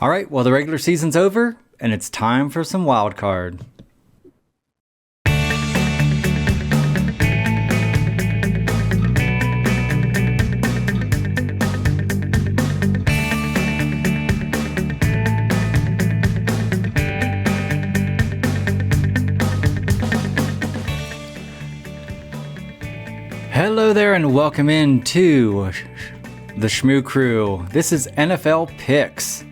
All right, well, the regular season's over, and it's time for some Wildcard. Hello there, and welcome into the Shmoo crew. This is NFL Picks.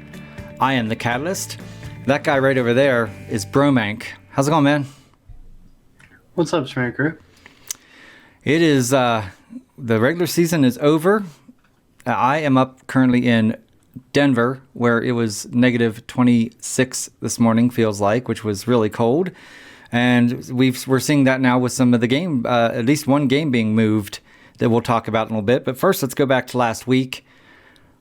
I am the Catalyst. That guy right over there is Bromank. How's it going, man? What's up, Shmoo crew? It is, the regular season is over. I am up currently in Denver, where it was negative 26 this morning, feels like, which was really cold. And we're seeing that now with some of the game, at least one game being moved that we'll talk about in a little bit. But first, let's go back to last week.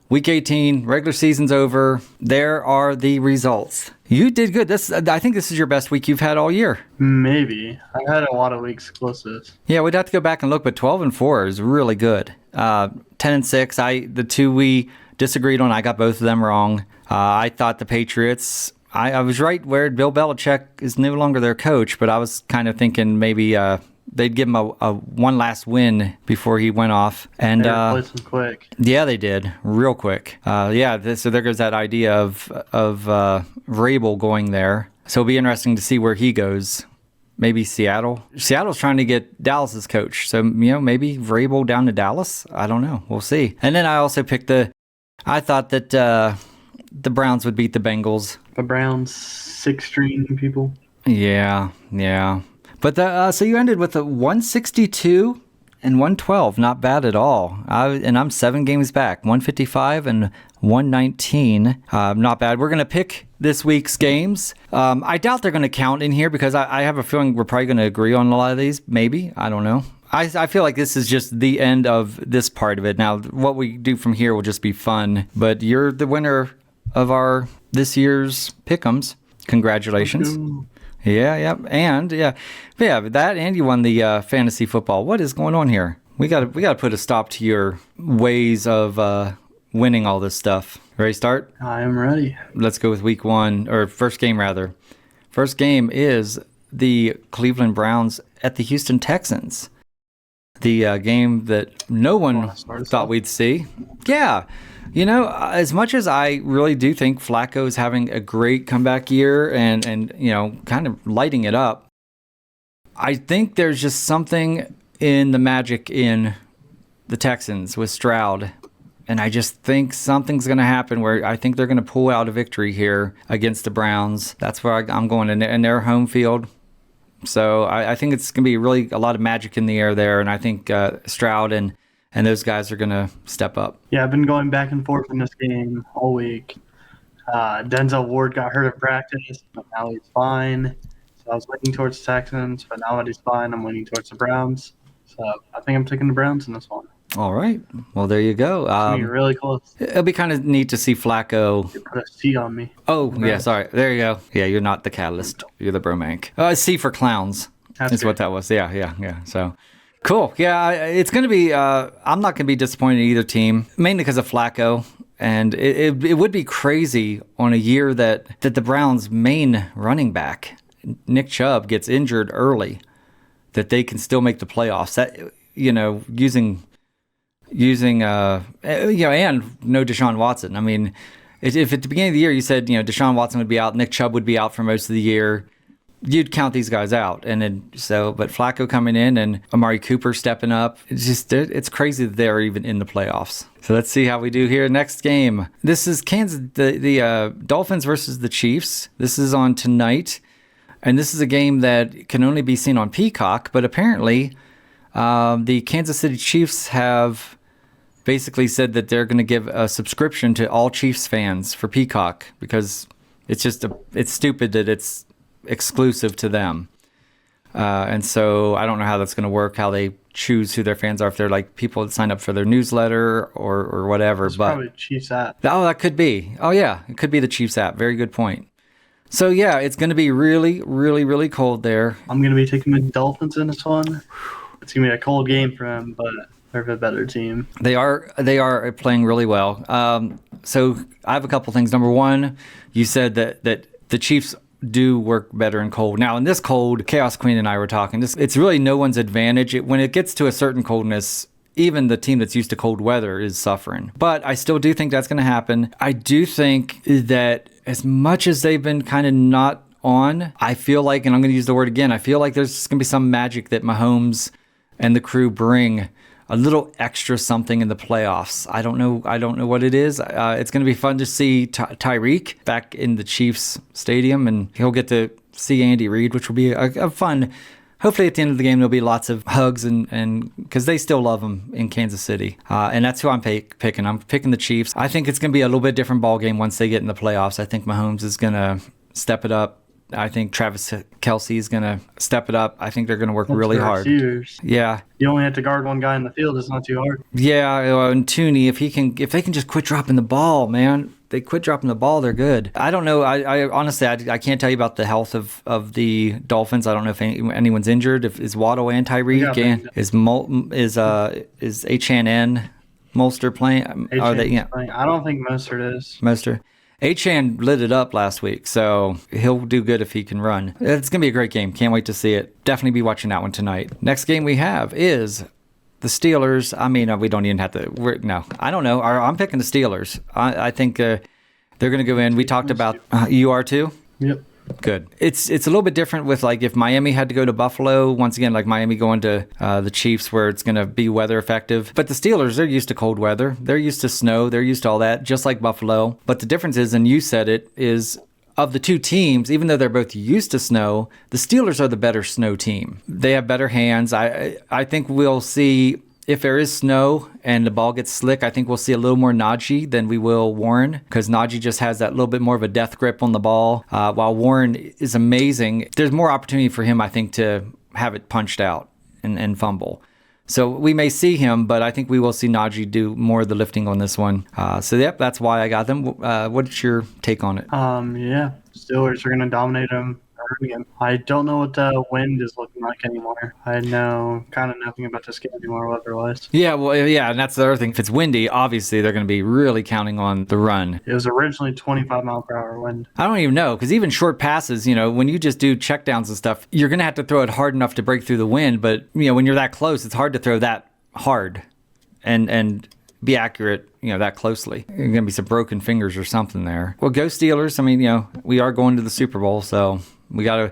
Week 18, regular season's over. There are the results. You did good. I think this is your best week you've had all year. Maybe. I've had a lot of weeks close to this. Yeah, we'd have to go back and look, but 12-4 is really good. 10-6, the two we disagreed on, I got both of them wrong. I thought the Patriots, I was right where Bill Belichick is no longer their coach, but I was kind of thinking maybe they'd give him a one last win before he went off. And they replaced him quick. Yeah, they did, real quick. So there goes that idea of Vrabel going there. So it'll be interesting to see where he goes. Maybe Seattle. Seattle's trying to get Dallas's coach, so maybe Vrabel down to Dallas. I don't know. We'll see. And then I also picked I thought that the Browns would beat the Bengals. The Browns 6-string people. Yeah. But so you ended with a 162 and 112. Not bad at all. And I'm 7 games back, 155 and 119. Not bad. We're going to pick this week's games. I doubt they're going to count in here because I have a feeling we're probably going to agree on a lot of these. Maybe. I don't know. I feel like this is just the end of this part of it. Now, what we do from here will just be fun. But you're the winner of this year's Pick'ems. Congratulations. Yeah. And that, and you won the fantasy football. What is going on here? We got to put a stop to your ways of winning all this stuff. Ready to start? I am ready. Let's go with week 1, or first game rather. First game is the Cleveland Browns at the Houston Texans. The game that no one thought we'd see. Yeah. As much as I really do think Flacco is having a great comeback year and kind of lighting it up, I think there's just something in the magic in the Texans with Stroud. And I just think something's going to happen where I think they're going to pull out a victory here against the Browns. That's where I'm going in their home field. So I think it's going to be really a lot of magic in the air there. And I think Stroud and those guys are going to step up. Yeah, I've been going back and forth in this game all week. Denzel Ward got hurt at practice, but now he's fine. So I was leaning towards the Texans, but now that he's fine, I'm leaning towards the Browns. So I think I'm taking the Browns in this one. All right. Well, there you go. It's going to be really close. It'll be kind of neat to see Flacco. You put a C on me. Oh, yeah, sorry. There you go. Yeah, you're not the Catalyst. You're the Bromank. C for clowns. That's what that was. Yeah. So, cool. Yeah, it's going to be, I'm not going to be disappointed in either team, mainly because of Flacco. And it would be crazy on a year that the Browns' main running back, Nick Chubb, gets injured early, that they can still make the playoffs. That, using and no Deshaun Watson. I mean, if at the beginning of the year you said Deshaun Watson would be out, Nick Chubb would be out for most of the year, you'd count these guys out. And then but Flacco coming in and Amari Cooper stepping up, it's crazy that they're even in the playoffs. So let's see how we do here. Next game, this is the Dolphins versus the Chiefs. This is on tonight, and this is a game that can only be seen on Peacock. But apparently, the Kansas City Chiefs have basically said that they're going to give a subscription to all Chiefs fans for Peacock because it's stupid that it's exclusive to them. And so I don't know how that's going to work, how they choose who their fans are, if they're like people that sign up for their newsletter or whatever. It's probably the Chiefs app. Oh, that could be. Oh, yeah, it could be the Chiefs app. Very good point. So, yeah, it's going to be really, really, really cold there. I'm going to be taking the Dolphins in this one. It's going to be a cold game for them, but They're the better team. They are playing really well. So I have a couple things. Number one, you said that the Chiefs do work better in cold. Now, in this cold, Chaos Queen and I were talking, it's really no one's advantage. When it gets to a certain coldness, even the team that's used to cold weather is suffering. But I still do think that's going to happen. I do think that as much as they've been kind of not on, I feel like, and I'm going to use the word again, I feel like there's going to be some magic that Mahomes and the crew bring, a little extra something in the playoffs. I don't know what it is. It's going to be fun to see Tyreek back in the Chiefs stadium, and he'll get to see Andy Reid, which will be a fun. Hopefully at the end of the game, there'll be lots of hugs and because they still love him in Kansas City. And that's who I'm picking. I'm picking the Chiefs. I think it's going to be a little bit different ball game once they get in the playoffs. I think Mahomes is going to step it up. I think Travis Kelce is going to step it up. I think they're going to work really hard. Receivers. Yeah. You only have to guard one guy in the field. It's not too hard. Yeah, and Tooney, if they can just quit dropping the ball, man. They quit dropping the ball, they're good. I don't know. I honestly, I can't tell you about the health of the Dolphins. I don't know if anyone's injured. If is Waddle and Tyreek and is H&N Molster playing? Are they? Yeah. I don't think Mostert is. Mostert. H-Han lit it up last week, so he'll do good if he can run. It's going to be a great game. Can't wait to see it. Definitely be watching that one tonight. Next game we have is the Steelers. I mean, we don't even have to. No, I don't know. I'm picking the Steelers. I think they're going to go in. We talked about. You are too? Yep. Good. It's a little bit different with like if Miami had to go to Buffalo, once again, like Miami going to the Chiefs where it's going to be weather effective. But the Steelers, they're used to cold weather. They're used to snow. They're used to all that, just like Buffalo. But the difference is, and you said it, is of the two teams, even though they're both used to snow, the Steelers are the better snow team. They have better hands. I think we'll see, if there is snow and the ball gets slick, I think we'll see a little more Najee than we will Warren, because Najee just has that little bit more of a death grip on the ball, while Warren is amazing. There's more opportunity for him, I think, to have it punched out and fumble. So we may see him, but I think we will see Najee do more of the lifting on this one. So, yep, that's why I got them. What's your take on it? Yeah, Steelers are going to dominate them. I don't know what the wind is looking like anymore. I know kind of nothing about this game anymore weather-wise. Yeah, well, yeah, and that's the other thing. If it's windy, obviously they're going to be really counting on the run. It was originally 25-mile-per-hour wind. I don't even know, because even short passes, when you just do checkdowns and stuff, you're going to have to throw it hard enough to break through the wind. But, when you're that close, it's hard to throw that hard and be accurate, that closely. There's going to be some broken fingers or something there. Well, go Steelers. I mean, we are going to the Super Bowl, so we got to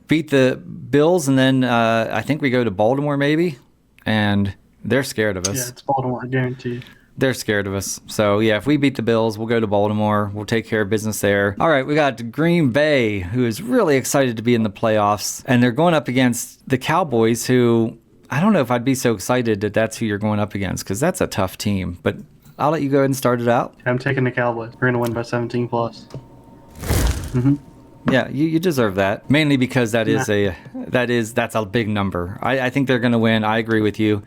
beat the Bills, and then I think we go to Baltimore maybe, and they're scared of us. Yeah, it's Baltimore, guaranteed. They're scared of us. So, yeah, if we beat the Bills, we'll go to Baltimore. We'll take care of business there. All right, we got Green Bay, who is really excited to be in the playoffs, and they're going up against the Cowboys, who I don't know if I'd be so excited that that's who you're going up against, because that's a tough team. But I'll let you go ahead and start it out. I'm taking the Cowboys. We're going to win by 17 plus. Mm-hmm. Yeah, you deserve that. Mainly because that's a big number. I think they're going to win. I agree with you.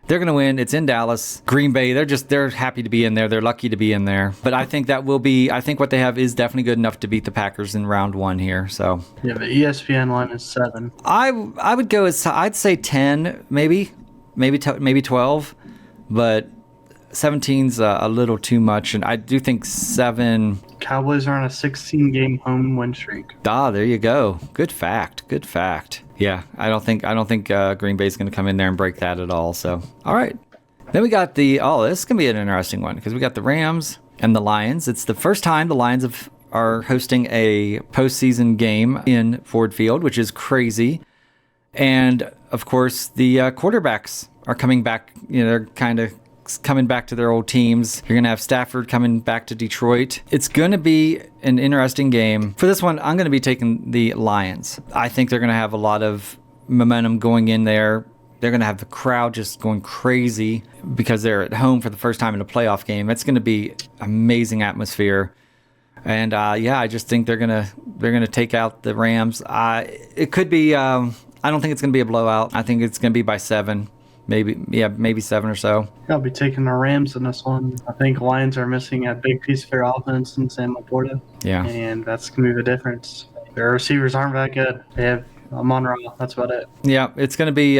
They're going to win. It's in Dallas. Green Bay, they're happy to be in there. They're lucky to be in there. But I think I think what they have is definitely good enough to beat the Packers in round one here. So yeah, the ESPN line is 7. I would go I'd say 10, maybe 12, but 17's a little too much, and I do think 7. Cowboys are on a 16-game home win streak. There you go. Good fact. Yeah, I don't think Green Bay's going to come in there and break that at all. So, all right. Then we got this is going to be an interesting one, because we got the Rams and the Lions. It's the first time the Lions are hosting a postseason game in Ford Field, which is crazy. And of course, the quarterbacks are coming back. They're kind of coming back to their old teams. You're going to have Stafford coming back to Detroit. It's going to be an interesting game. For this one, I'm going to be taking the Lions. I think they're going to have a lot of momentum going in there. They're going to have the crowd just going crazy because they're at home for the first time in a playoff game. It's going to be amazing atmosphere. And I just think they're going to take out the Rams. It could be I don't think it's going to be a blowout. I think it's going to be by 7. Maybe 7 or so. I'll be taking the Rams in this one. I think Lions are missing a big piece of their offense in Sam Laporta. Yeah. And that's going to be the difference. Their receivers aren't that good. They have Amon-Ra. That's about it. Yeah, it's going to be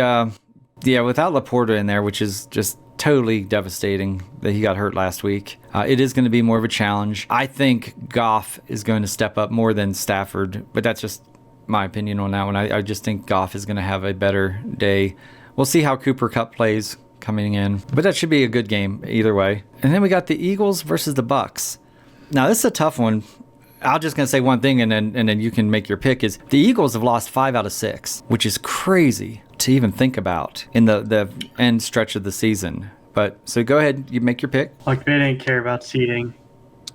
Yeah, without Laporta in there, which is just totally devastating that he got hurt last week. It is going to be more of a challenge. I think Goff is going to step up more than Stafford, but that's just my opinion on that one. I just think Goff is going to have a better day. We'll see how Cooper Kupp plays coming in, but that should be a good game either way. And then we got the Eagles versus the Bucks. Now, this is a tough one. I'm just going to say one thing, and then you can make your pick. Is the Eagles have lost 5 out of 6, which is crazy to even think about in the end stretch of the season. But so go ahead, you make your pick. Like, they didn't care about seeding.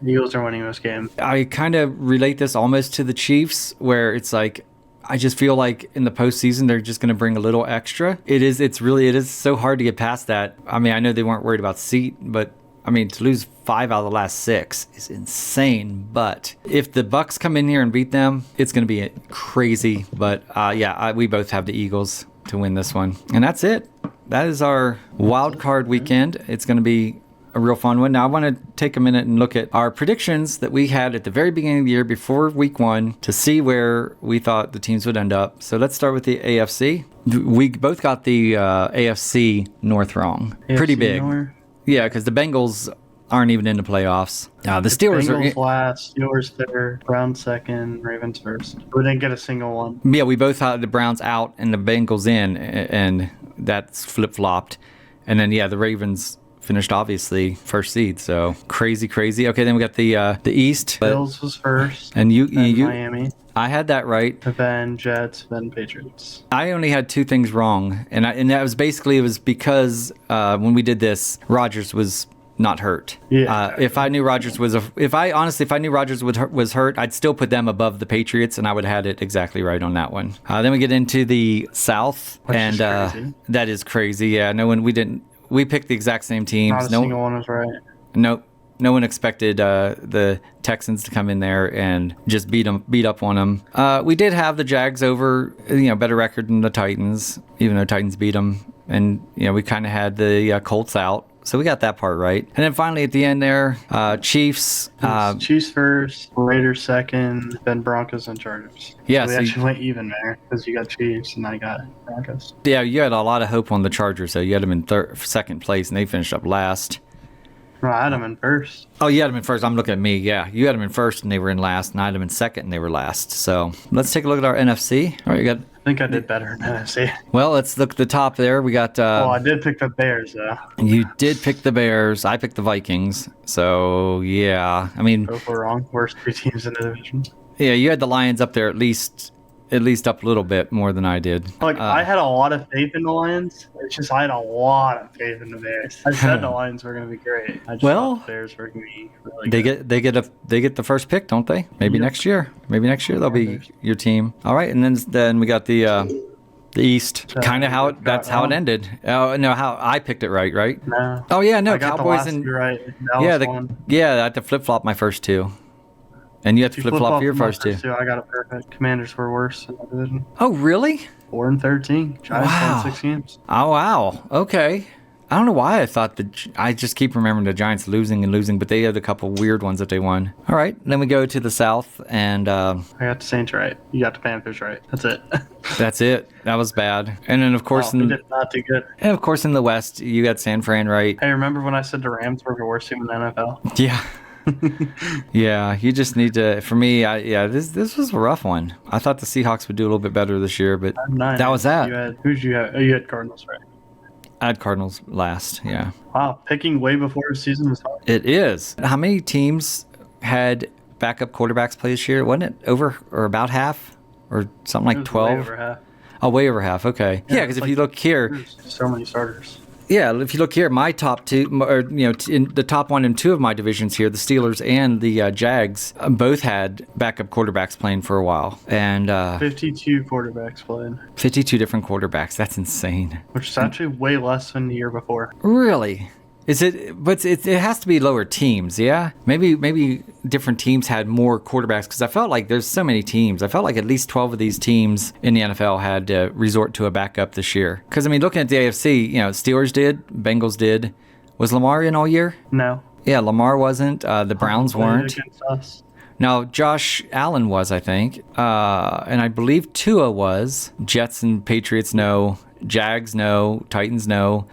The Eagles are winning this game. I kind of relate this almost to the Chiefs, where it's like, I just feel like in the postseason they're just going to bring a little extra. It is so hard to get past that. I mean, I know they weren't worried about seed, but I mean, to lose 5 out of the last 6 is insane. But if the Bucks come in here and beat them, it's going to be crazy. But we both have the Eagles to win this one. And that's it. That is our wild card weekend. It's going to be a real fun one. Now, I want to take a minute and look at our predictions that we had at the very beginning of the year before week 1 to see where we thought the teams would end up. So let's start with the AFC. We both got the AFC North wrong. AFC Pretty big. North. Yeah, because the Bengals aren't even in the playoffs. The Steelers Bengals are last, Steelers third, Browns second, Ravens first. We didn't get a single one. Yeah, we both had the Browns out and the Bengals in, and that's flip-flopped. And then, the Ravens finished, obviously, first seed. So, crazy. Okay, then we got the East. Bills was first. And you Miami. I had that right. Then Jets, then Patriots. I only had 2 things wrong. And that was basically, it was because when we did this, Rodgers was not hurt. Yeah. If I knew Rodgers was hurt, I'd still put them above the Patriots, and I would have had it exactly right on that one. Then we get into the South, Which and is crazy. that is crazy. Yeah, we picked the exact same teams. Not a single one was right. Nope. No one expected the Texans to come in there and just beat up on them. We did have the Jags over, better record than the Titans, even though Titans beat them. And, we kind of had the Colts out. So we got that part right. And then finally at the end there, Chiefs. Chiefs first, Raiders second, then Broncos and Chargers. Yeah, so we actually went even there because you got Chiefs and I got Broncos. Yeah, you had a lot of hope on the Chargers. So you had them in second place, and they finished up last. No, I had them in first. Oh, you had them in first. I'm looking at me. Yeah, you had them in first, and they were in last. And I had them in second, and they were last. So let's take a look at our NFC. All right, you got. I think I did better in NFC. Well, let's look at the top there. We got. I did pick the Bears, though. You did pick the Bears. I picked the Vikings. So yeah, I mean. Both were wrong. Worst 2 teams in the division. Yeah, you had the Lions up there at least up a little bit more than I did. I had a lot of faith in the Lions. It's just I had a lot of faith in the Bears. I said the Lions were going to be great. I just thought the Bears were going to be really good. They get the first pick, don't they? Maybe next year. Maybe next year they'll be your team. All right, and then we got the East. Kind of that's how it ended. Oh no, how I picked it right? No. Oh yeah, no, I got Cowboys the last and 2 right. I had to flip flop my first 2. And you had to flip flop your first 2. I got it perfect. Commanders were worse in the division. Oh, really? 4-13. Giants won 6 games. Oh, wow. Okay. I don't know why I thought I just keep remembering the Giants losing, but they had a couple weird ones that they won. All right. Then we go to the South, and I got the Saints right. You got the Panthers right. That's it. That's it. That was bad. And then, of course, we did not do good. And, of course, in the West, you got San Fran right. Hey, remember when I said the Rams were the worst team in the NFL? Yeah. Yeah, you just need to. For me, this was a rough one. I thought the Seahawks would do a little bit better this year, but that was that. Who'd you have? Oh, you had Cardinals, right? I had Cardinals last. Yeah. Wow, picking way before the season was hard. It is. How many teams had backup quarterbacks play this year? Wasn't it over or about half, or something like 12? Way over half. Oh, way over half. Okay. Yeah, because if you look here, so many starters. Yeah, if you look here, my top 2, or in the top 1 and 2 of my divisions here, the Steelers and the Jags, both had backup quarterbacks playing for a while, and 52 quarterbacks played. 52 different quarterbacks. That's insane. Which is actually way less than the year before. Really? Is it? But it has to be lower teams, yeah. Maybe different teams had more quarterbacks because I felt like there's so many teams. I felt like at least 12 of these teams in the NFL had to resort to a backup this year. Because I mean, looking at the AFC, Steelers did, Bengals did. Was Lamar in all year? No. Yeah, Lamar wasn't. The Browns weren't. Against us. Now, Josh Allen was, I think, and I believe Tua was. Jets and Patriots, no. Jags, no. Titans, no.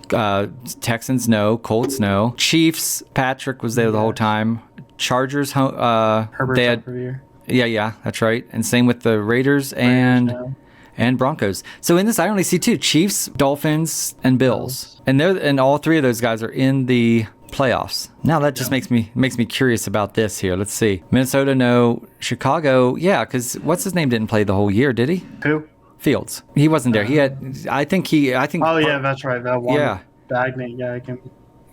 Texans, no. Colts, no. Chiefs, Patrick was there the whole time. Chargers, Herbert's they had, up for the year. yeah, that's right. And same with the Raiders and Broncos. So in this, I only see 2: Chiefs, Dolphins, and Bills. And all 3 of those guys are in the playoffs. Now that just makes me curious about this here. Let's see. Minnesota, no. Chicago, yeah, because what's his name didn't play the whole year, did he? Who? Fields. He wasn't there. He had. I think. Oh yeah, that's right. That one. Yeah. Bagney guy.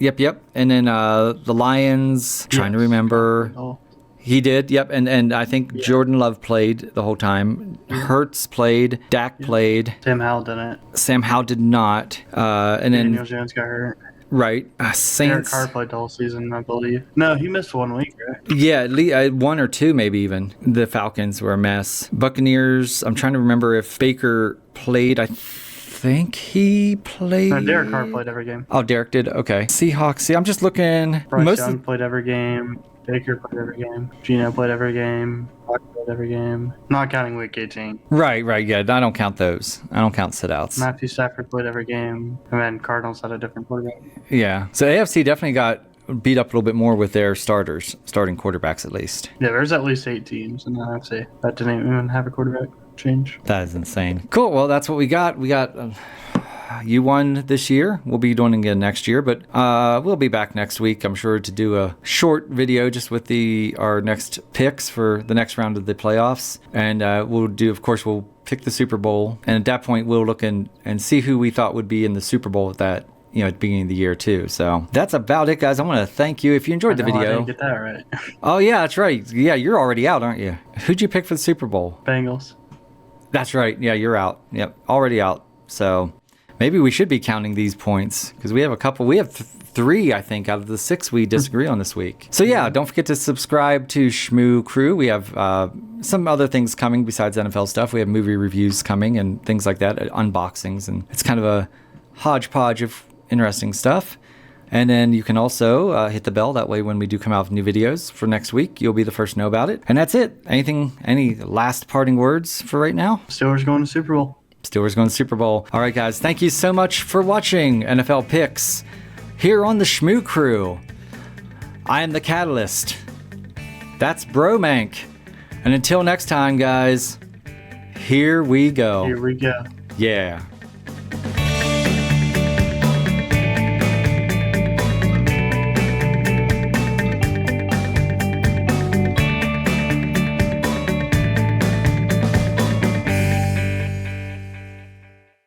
Yep. And then the Lions. Trying to remember. Oh. He did. Yep. And I think Jordan Love played the whole time. Hurts played. Dak played. Sam Howell didn't. Sam Howell did not. And then Daniel Jones got hurt. Right. Derek Saints. Carr played the whole season, I believe. No, he missed 1 week, right? Yeah, at least 1 or 2 maybe even. The Falcons were a mess. Buccaneers, I'm trying to remember if Baker played. I think he played. No, Derek Carr played every game. Oh, Derek did? Okay. Seahawks. See, I'm just looking. Bryce Young played every game. Baker played every game. Gino played every game. Rock played every game. Not counting week 18. Right. Yeah, I don't count those. I don't count sit-outs. Matthew Stafford played every game. And then Cardinals had a different quarterback. Yeah. So AFC definitely got beat up a little bit more with their starting quarterbacks at least. Yeah, there's at least 8 teams in the NFC that didn't even have a quarterback change. That is insane. Cool. Well, that's what we got. We got... you won this year. We'll be doing it again next year, but we'll be back next week, I'm sure, to do a short video just with our next picks for the next round of the playoffs. And we'll pick the Super Bowl. And at that point, we'll look and see who we thought would be in the Super Bowl at the beginning of the year too. So that's about it, guys. I want to thank you. If you enjoyed the video. I didn't get that right. Oh, yeah, that's right. Yeah, you're already out, aren't you? Who'd you pick for the Super Bowl? Bengals. That's right. Yeah, you're out. Yep, already out. So... maybe we should be counting these points because we have a couple. We have 3, I think, out of the 6 we disagree on this week. So yeah, don't forget to subscribe to Shmoo Crew. We have some other things coming besides NFL stuff. We have movie reviews coming and things like that, unboxings, and it's kind of a hodgepodge of interesting stuff. And then you can also hit the bell. That way when we do come out with new videos for next week, you'll be the first to know about it. And that's it. Any last parting words for right now? Steelers going to Super Bowl. Steelers going to Super Bowl. All right, guys. Thank you so much for watching NFL Picks here on the Shmoo Crew. I am the Catalyst. That's Bromank. And until next time, guys, here we go. Here we go. Yeah.